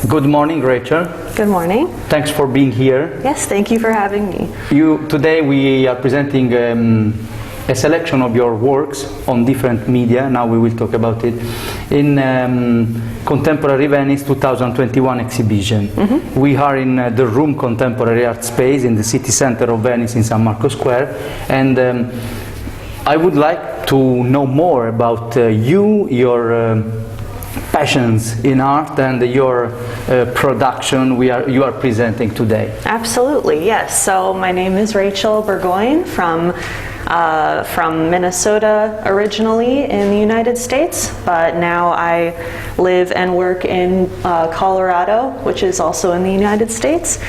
Good morning, Rachel. Good morning. Thanks for being here. Yes, thank you for having me. Today we are presenting a selection of your works on different media. Now we will talk about it in Contemporary Venice 2021 exhibition. We are in the room Contemporary Art Space in the city center of Venice in San Marco Square, and I would like to know more about your passions in art and your production you are presenting today. Absolutely, yes. So my name is Rachel Burgoyne from Minnesota originally in the United States, but now I live and work in Colorado, which is also in the United States.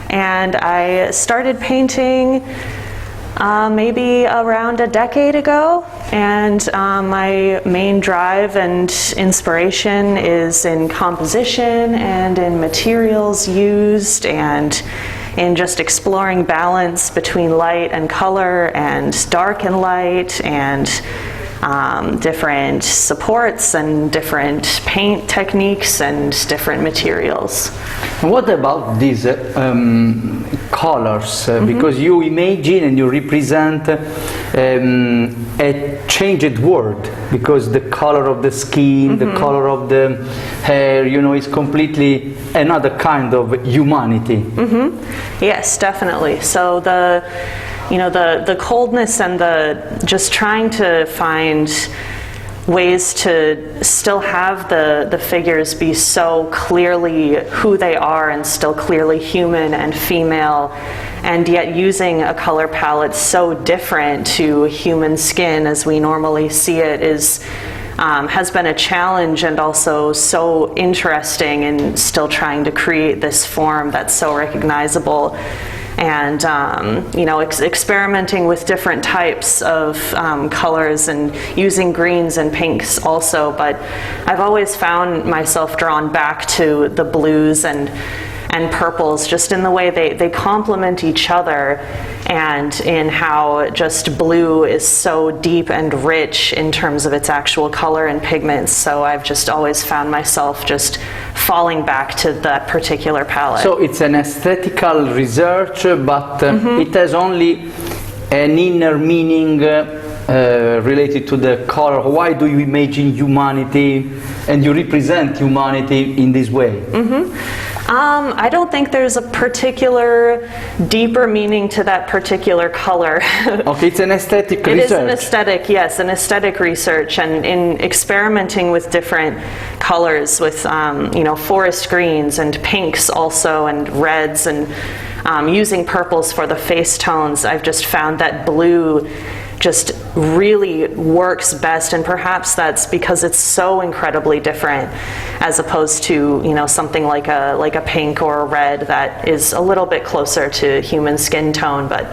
And I started painting maybe around a decade ago, and my main drive and inspiration is in composition and in materials used and in just exploring balance between light and color and dark and light and different supports and different paint techniques and different materials. What about these colors? Because you imagine and you represent a changed world, because the color of the skin, the color of the hair, is completely another kind of humanity. Yes, definitely. So the coldness and the just trying to find ways to still have the figures be so clearly who they are and still clearly human and female, and yet using a color palette so different to human skin as we normally see it has been a challenge, and also so interesting in still trying to create this form that's so recognizable. And experimenting with different types of colors and using greens and pinks also, but I've always found myself drawn back to the blues and purples, just in the way they complement each other, and in how just blue is so deep and rich in terms of its actual color and pigments. So I've just always found myself just falling back to that particular palette. So it's an aesthetical research, but it has only an inner meaning related to the color. Why do you imagine humanity and you represent humanity in this way? I don't think there's a particular deeper meaning to that particular color. Okay, it's an aesthetic research. It is an aesthetic, yes, an aesthetic research, and in experimenting with different colors, with forest greens and pinks also, and reds, and using purples for the face tones, I've just found that blue just really works best, and perhaps that's because it's so incredibly different, as opposed to something like a pink or a red that is a little bit closer to human skin tone. But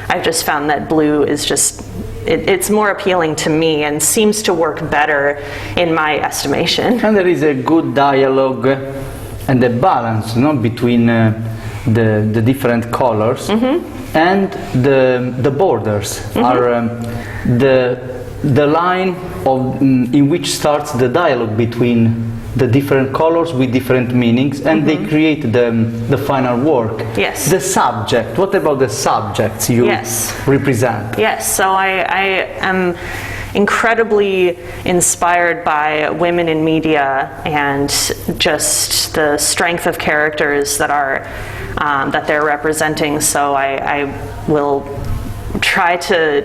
I've just found that blue is just it's more appealing to me and seems to work better in my estimation. And there is a good dialogue and a balance between the different colors. And the borders are the line in which starts the dialogue between the different colors with different meanings, and they create the final work. Yes. The subject. What about the subjects you represent? Yes. So I am incredibly inspired by women in media and just the strength of characters that they're representing. So I will try to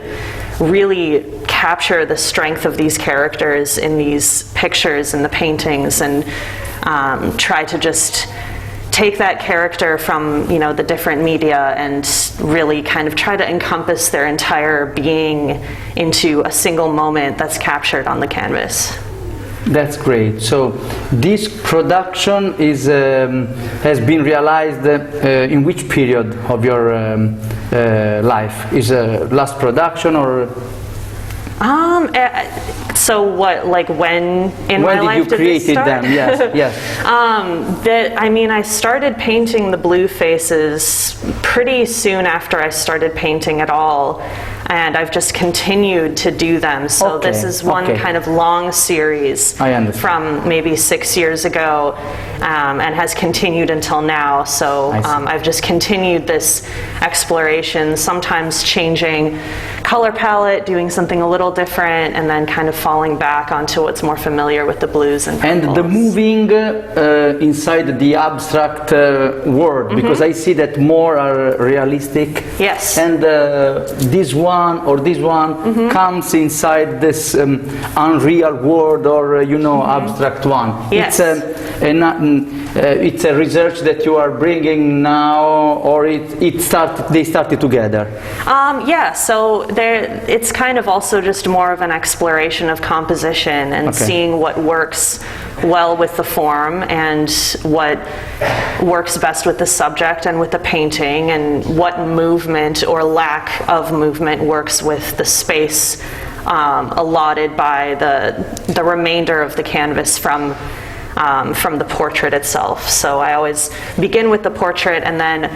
really capture the strength of these characters in these pictures and the paintings, and try to just take that character from the different media and really kind of try to encompass their entire being into a single moment that's captured on the canvas. That's great. So this production has been realized in which period of your life? Is last production or? So what, like when in my life did this start? When did you create them? Yes. I started painting the blue faces pretty soon after I started painting at all. and I've just continued to do them. So this is one kind of long series from maybe 6 years ago, and has continued until now. So I've just continued this exploration, sometimes changing color palette, doing something a little different, and then kind of falling back onto what's more familiar with the blues and purples. And the moving inside the abstract world, because I see that more are realistic. Yes. And this one or this one comes inside this unreal world, or abstract one. Yes. It's a research that you are bringing now, or they started together? Yeah, so it's kind of also just more of an exploration of composition and seeing what works well with the form and what works best with the subject and with the painting, and what movement or lack of movement works with the space allotted by the remainder of the canvas from the portrait itself. So I always begin with the portrait and then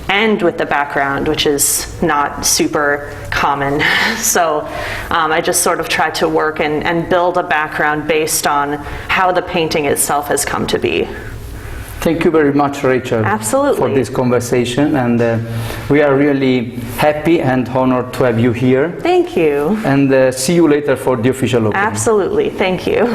end with the background, which is not super common. So I just sort of try to work and build a background based on how the painting itself has come to be. Thank you very much, Rachel. Absolutely. For this conversation, and we are really happy and honored to have you here. Thank you. And see you later for the official opening. Absolutely. Thank you.